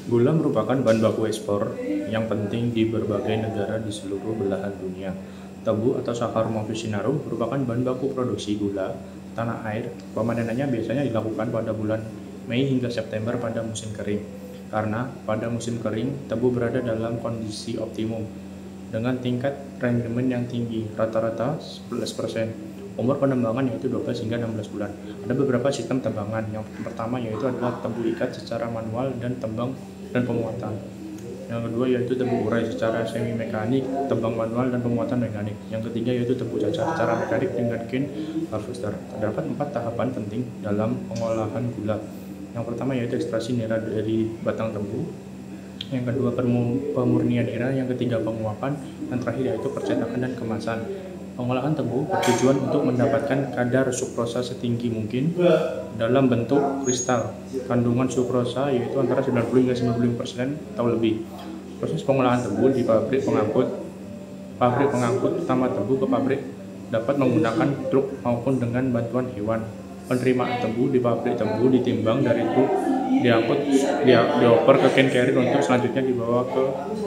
Gula merupakan bahan baku ekspor yang penting di berbagai negara di seluruh belahan dunia. Tebu atau Saccharomyces cinarum merupakan bahan baku produksi gula tanah air. Pemanenannya biasanya dilakukan pada bulan Mei hingga September pada musim kering. Karena pada musim kering, tebu berada dalam kondisi optimum dengan tingkat rendemen yang tinggi, rata-rata 11%. Umur penambangan yaitu 12 hingga 16 bulan. Ada beberapa sistem tembangan. Yang pertama yaitu adalah tebu ikat secara manual dan tembang dan pemuatan. Yang kedua yaitu tebu urai secara semi mekanik, tembang manual dan pemuatan mekanik. Yang ketiga yaitu tebu cacar secara mekanik dengan cane harvester. Terdapat 4 tahapan penting dalam pengolahan gula. Yang pertama yaitu ekstraksi nira dari batang tebu. Yang kedua pemurnian nira, yang ketiga penguapan, dan terakhir yaitu percetakan dan kemasan. Pengolahan tebu bertujuan untuk mendapatkan kadar sukrosa setinggi mungkin dalam bentuk kristal. Kandungan sukrosa yaitu antara 90 hingga 95% atau lebih. Proses pengolahan tebu di pabrik pengangkut utama tebu ke pabrik dapat menggunakan truk maupun dengan bantuan hewan. Penerimaan tebu di pabrik tebu ditimbang dari truk, dioper ke can carrier untuk selanjutnya dibawa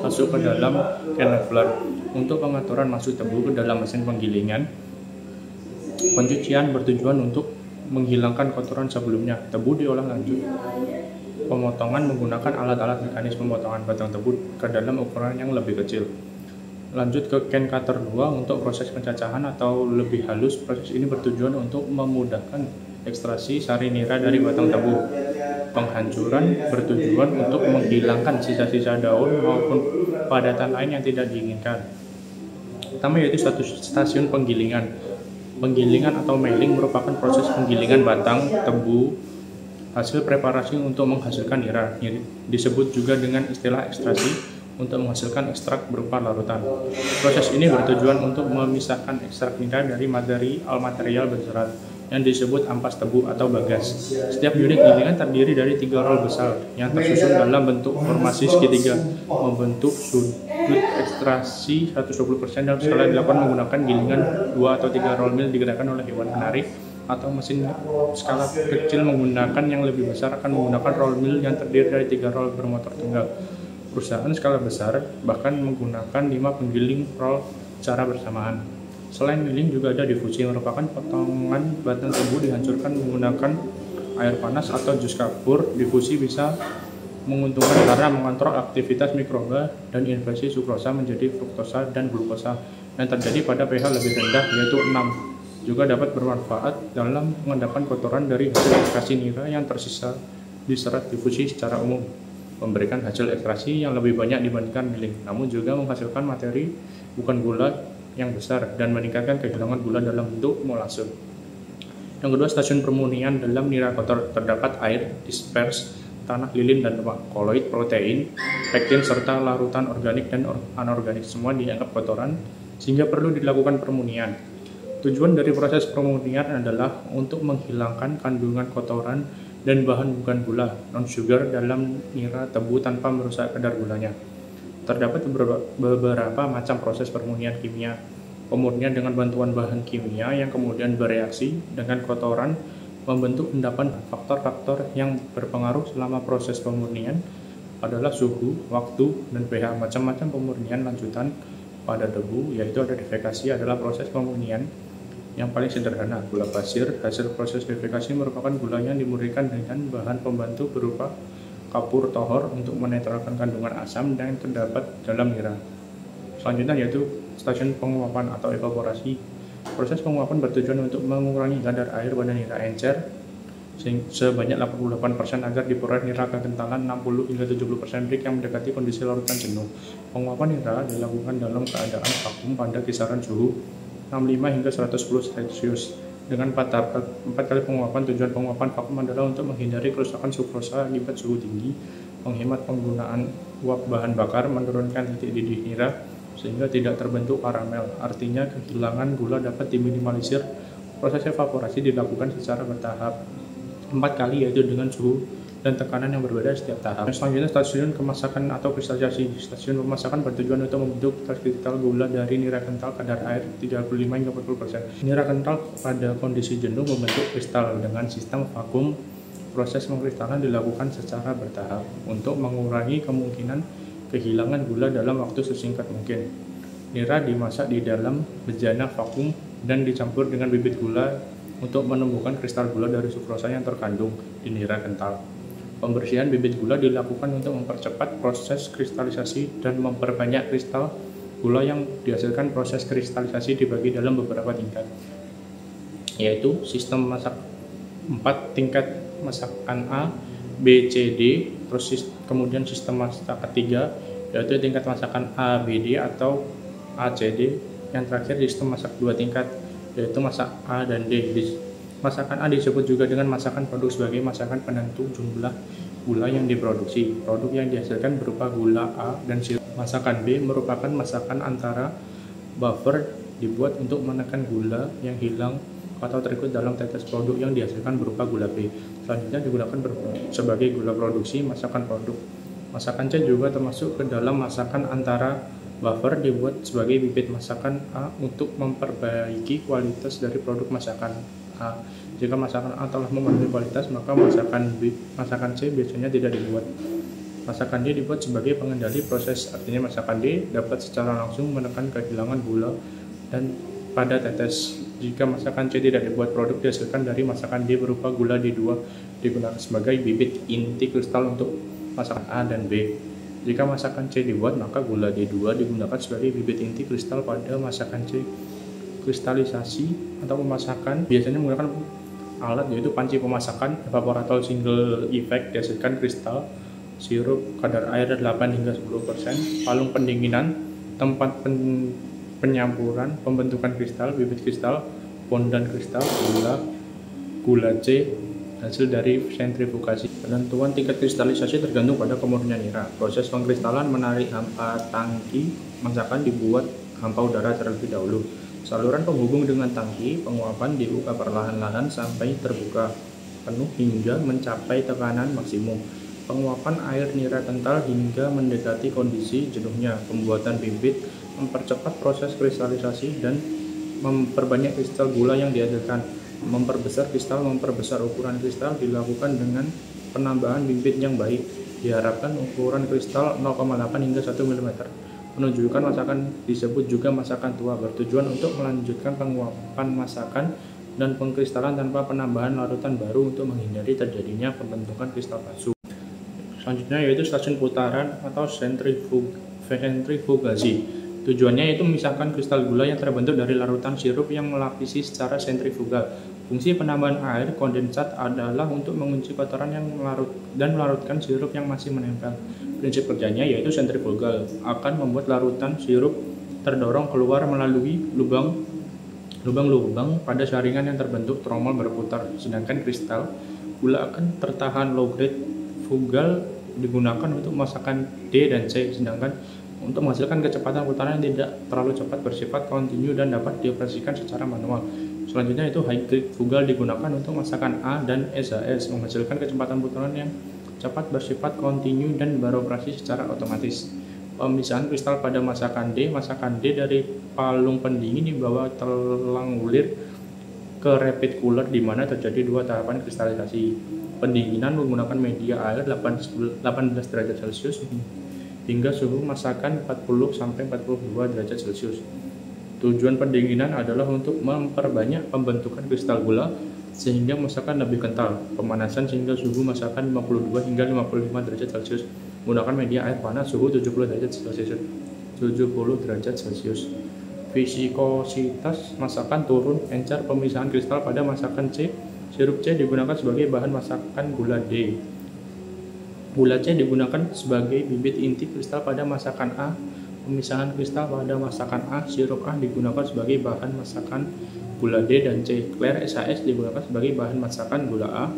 masuk ke dalam canneveler. Untuk pengaturan masuk tebu ke dalam mesin penggilingan, pencucian bertujuan untuk menghilangkan kotoran sebelumnya. Tebu diolah lanjut pemotongan menggunakan alat-alat mekanis pemotongan batang tebu ke dalam ukuran yang lebih kecil. Lanjut ke can cutter 2 untuk proses pencacahan atau lebih halus. Proses ini bertujuan untuk memudahkan ekstraksi sari nira dari batang tebu. Penghancuran bertujuan untuk menghilangkan sisa-sisa daun maupun padatan lain yang tidak diinginkan. Pertama yaitu stasiun penggilingan. Penggilingan atau milling merupakan proses penggilingan batang tebu hasil preparasi untuk menghasilkan nira. Disebut juga dengan istilah ekstraksi untuk menghasilkan ekstrak berupa larutan. Proses ini bertujuan untuk memisahkan ekstrak nira dari material berserat yang disebut ampas tebu atau bagas. Setiap unit gilingan terdiri dari 3 roll besar yang tersusun dalam bentuk formasi segitiga, membentuk sudut ekstraksi 120% dalam skala dilakukan menggunakan gilingan 2 atau 3 roll mill digerakkan oleh hewan penarik, atau mesin skala kecil menggunakan yang lebih besar akan menggunakan roll mill yang terdiri dari 3 roll bermotor tunggal. Perusahaan skala besar bahkan menggunakan 5 penggiling roll secara bersamaan. Selain milling juga ada difusi, merupakan potongan batang tebu dihancurkan menggunakan air panas atau jus kapur. Difusi bisa menguntungkan karena mengontrol aktivitas mikroba dan inversi sukrosa menjadi fruktosa dan glukosa yang terjadi pada pH lebih rendah yaitu 6. Juga dapat bermanfaat dalam mengendapkan kotoran dari hasil ekstraksi nira yang tersisa di serat difusi secara umum, memberikan hasil ekstraksi yang lebih banyak dibandingkan milling, namun juga menghasilkan materi bukan gula yang besar dan meningkatkan kehilangan gula dalam bentuk molase. Yang kedua, stasiun permurnian. Dalam nira kotor terdapat air, dispers, tanah lilin dan lemak, koloid, protein, pektin, serta larutan organik dan anorganik. Semua dianggap kotoran sehingga perlu dilakukan permurnian. Tujuan dari proses permurnian adalah untuk menghilangkan kandungan kotoran dan bahan bukan gula, non-sugar dalam nira tebu tanpa merusak kadar gulanya. Terdapat beberapa macam proses permurnian kimia. Pemurnian dengan bantuan bahan kimia yang kemudian bereaksi dengan kotoran membentuk endapan. Faktor-faktor yang berpengaruh selama proses pemurnian adalah suhu, waktu, dan pH. Macam-macam pemurnian lanjutan pada debu yaitu ada defekasi adalah proses pemurnian yang paling sederhana. Gula pasir, hasil proses defekasi merupakan gula yang dimurnikan dengan bahan pembantu berupa kapur tohor untuk menetralkan kandungan asam yang terdapat dalam nira. Selanjutnya yaitu stasiun penguapan atau evaporasi. Proses penguapan bertujuan untuk mengurangi kadar air pada nira encer sebanyak 88% agar diperoleh nira kekentalan 60 hingga 70% brick yang mendekati kondisi larutan jenuh. Penguapan nira dilakukan dalam keadaan vakum pada kisaran suhu 65 hingga 110 Celcius. Dengan 4 kali penguapan. Tujuan penguapan vakum adalah untuk menghindari kerusakan sukrosa akibat suhu tinggi, menghemat penggunaan uap bahan bakar, menurunkan titik didih nira sehingga tidak terbentuk karamel. Artinya kehilangan gula dapat diminimalisir. Proses evaporasi dilakukan secara bertahap 4 kali yaitu dengan suhu dan tekanan yang berbeda setiap tahap. Selanjutnya stasiun kemasakan atau kristalisasi. Stasiun pemasakan bertujuan untuk membentuk kristal gula dari nira kental kadar air 35 hingga 40%. Nira kental pada kondisi jenuh membentuk kristal dengan sistem vakum Proses pengkristalan dilakukan secara bertahap untuk mengurangi kemungkinan kehilangan gula dalam waktu sesingkat mungkin. Nira dimasak di dalam bejana vakum dan dicampur dengan bibit gula untuk menumbuhkan kristal gula dari sukrosa yang terkandung di nira kental. Pembersihan bibit gula dilakukan untuk mempercepat proses kristalisasi dan memperbanyak kristal gula yang dihasilkan. Proses kristalisasi dibagi dalam beberapa tingkat, yaitu sistem masak 4 tingkat masakan A, B, C, D, kemudian sistem masak ketiga yaitu tingkat masakan A, B, D atau A, C, D. Yang terakhir sistem masak 2 tingkat yaitu masak A dan D. Masakan A disebut juga dengan masakan produk sebagai masakan penentu jumlah gula yang diproduksi. Produk yang dihasilkan berupa gula A dan sirup. Masakan B merupakan masakan antara buffer dibuat untuk menekan gula yang hilang atau terikut dalam tetes produk yang dihasilkan berupa gula B. Selanjutnya digunakan sebagai gula produksi masakan produk. Masakan C juga termasuk ke dalam masakan antara buffer dibuat sebagai bibit masakan A untuk memperbaiki kualitas dari produk masakan A. Jika masakan A telah memenuhi kualitas, maka masakan C biasanya tidak dibuat. Masakan D dibuat sebagai pengendali proses, artinya masakan D dapat secara langsung menekan kehilangan gula dan pada tetes. Jika masakan C tidak dibuat, produk dihasilkan dari masakan D berupa gula D2 digunakan sebagai bibit inti kristal untuk masakan A dan B. Jika masakan C dibuat, maka gula D2 digunakan sebagai bibit inti kristal pada masakan C. Kristalisasi atau pemasakan biasanya menggunakan alat yaitu panci pemasakan, evaporator single effect dihasilkan kristal, sirup kadar air 8 hingga 10%, palung pendinginan, tempat penyampuran, pembentukan kristal, bibit kristal, fondan kristal, gula C hasil dari sentrifugasi. Penentuan tingkat kristalisasi tergantung pada kemurnian nira. Proses pengkristalan menarik hampa tangki masakan dibuat hampa udara terlebih dahulu. Saluran penghubung dengan tangki penguapan dibuka perlahan-lahan sampai terbuka penuh hingga mencapai tekanan maksimum. Penguapan air nira kental hingga mendekati kondisi jenuhnya. Pembuatan bibit mempercepat proses kristalisasi dan memperbanyak kristal gula yang dihasilkan. Memperbesar kristal, memperbesar ukuran kristal dilakukan dengan penambahan bibit yang baik. Diharapkan ukuran kristal 0,8 hingga 1 mm. Menunjukkan masakan disebut juga masakan tua, bertujuan untuk melanjutkan penguapan masakan dan pengkristalan tanpa penambahan larutan baru untuk menghindari terjadinya pembentukan kristal palsu. Selanjutnya yaitu stasiun putaran atau sentrifugasi. Tujuannya yaitu memisahkan kristal gula yang terbentuk dari larutan sirup yang melapisi secara sentrifugal. Fungsi penambahan air kondensat adalah untuk mengunci kotoran yang melarutkan sirup yang masih menempel. Prinsip kerjanya yaitu sentrifugal akan membuat larutan sirup terdorong keluar melalui lubang-lubang pada saringan yang terbentuk tromol berputar, sedangkan kristal gula akan tertahan low grade. Fugal digunakan untuk masakan D dan C, sedangkan untuk menghasilkan kecepatan putaran yang tidak terlalu cepat, bersifat kontinu dan dapat dioperasikan secara manual. Selanjutnya itu high grade fugal digunakan untuk masakan A dan SHS, menghasilkan kecepatan putaran yang cepat, bersifat kontinu dan beroperasi secara otomatis. Pemisahan kristal pada masakan D dari palung pendingin dibawa telang ulir ke rapid cooler di mana terjadi 2 tahapan kristalisasi. Pendinginan menggunakan media air 18 derajat Celcius hingga suhu masakan 40-42 derajat Celcius. Tujuan pendinginan adalah untuk memperbanyak pembentukan kristal gula sehingga masakan lebih kental. Pemanasan sehingga suhu masakan 52 hingga 55 derajat Celcius menggunakan media air panas suhu 70 derajat Celcius. Viskositas masakan turun encer. Pemisahan kristal pada masakan C. Sirup C digunakan sebagai bahan masakan gula D. Gula C digunakan sebagai bibit inti kristal pada masakan A. Pemisahan kristal pada masakan A. Sirup A digunakan sebagai bahan masakan gula D dan C. Clear SHS digunakan sebagai bahan masakan gula A.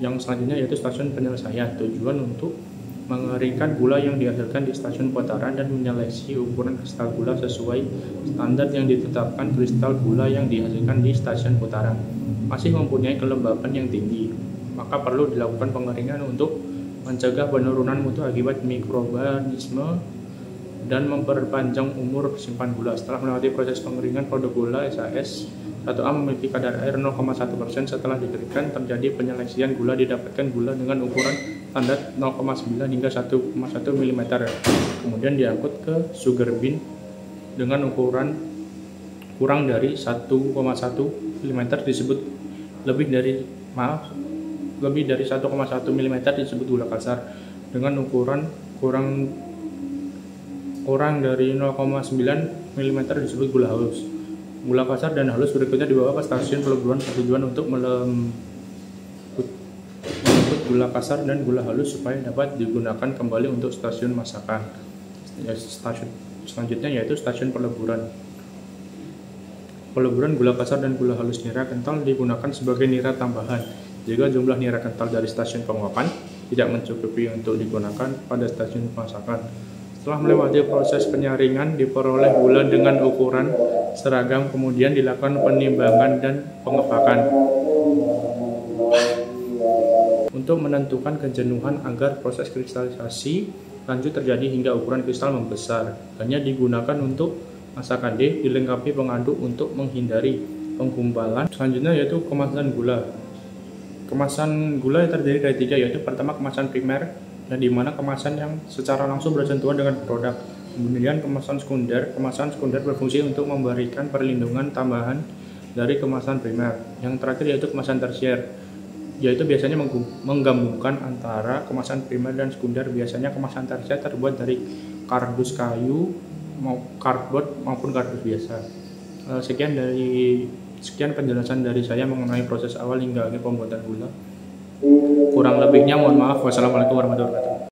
Yang selanjutnya yaitu stasiun penyelesaian. Tujuan untuk mengeringkan gula yang dihasilkan di stasiun putaran dan menyeleksi ukuran kristal gula sesuai standar yang ditetapkan. Kristal gula yang dihasilkan di stasiun putaran masih mempunyai kelembapan yang tinggi, maka perlu dilakukan pengeringan untuk mencegah penurunan mutu akibat mikroorganisme dan memperpanjang umur simpan gula. Setelah melewati proses pengeringan, produk gula SAS 1A memiliki kadar air 0,1%. Setelah dikeringkan, terjadi penyeleksian gula, didapatkan gula dengan ukuran standar 0,9 hingga 1,1 mm. Kemudian diangkut ke sugar bean dengan ukuran kurang dari 1,1 mm disebut lebih dari 1,1 mm disebut gula kasar, dengan ukuran kurang dari 0,9 mm disebut gula halus. Gula kasar dan halus berikutnya dibawa ke stasiun peleburan bertujuan untuk melembut gula kasar dan gula halus supaya dapat digunakan kembali untuk stasiun masakan. Stasiun selanjutnya yaitu stasiun peleburan. Peleburan gula kasar dan gula halus nira kental digunakan sebagai nira tambahan jika jumlah nira kental dari stasiun penguapan tidak mencukupi untuk digunakan pada stasiun masakan. Setelah melewati proses penyaringan, diperoleh gula dengan ukuran seragam, kemudian dilakukan penimbangan dan pengepakan untuk menentukan kejenuhan agar proses kristalisasi lanjut terjadi hingga ukuran kristal membesar. Hanya digunakan untuk masakan D, dilengkapi pengaduk untuk menghindari penggumpalan. Selanjutnya yaitu kemasan gula. Kemasan gula yang terdiri dari 3, yaitu pertama kemasan primer, yang dimana kemasan yang secara langsung bersentuhan dengan produk. Kemudian kemasan sekunder. Kemasan sekunder berfungsi untuk memberikan perlindungan tambahan dari kemasan primer. Yang terakhir yaitu kemasan tersier, yaitu biasanya menggabungkan antara kemasan primer dan sekunder. Biasanya kemasan tersier terbuat dari kardus kayu, cardboard maupun kardus biasa. Sekian penjelasan dari saya mengenai proses awal hingga akhir pembuatan gula. Kurang lebihnya mohon maaf. Wassalamualaikum warahmatullahi wabarakatuh.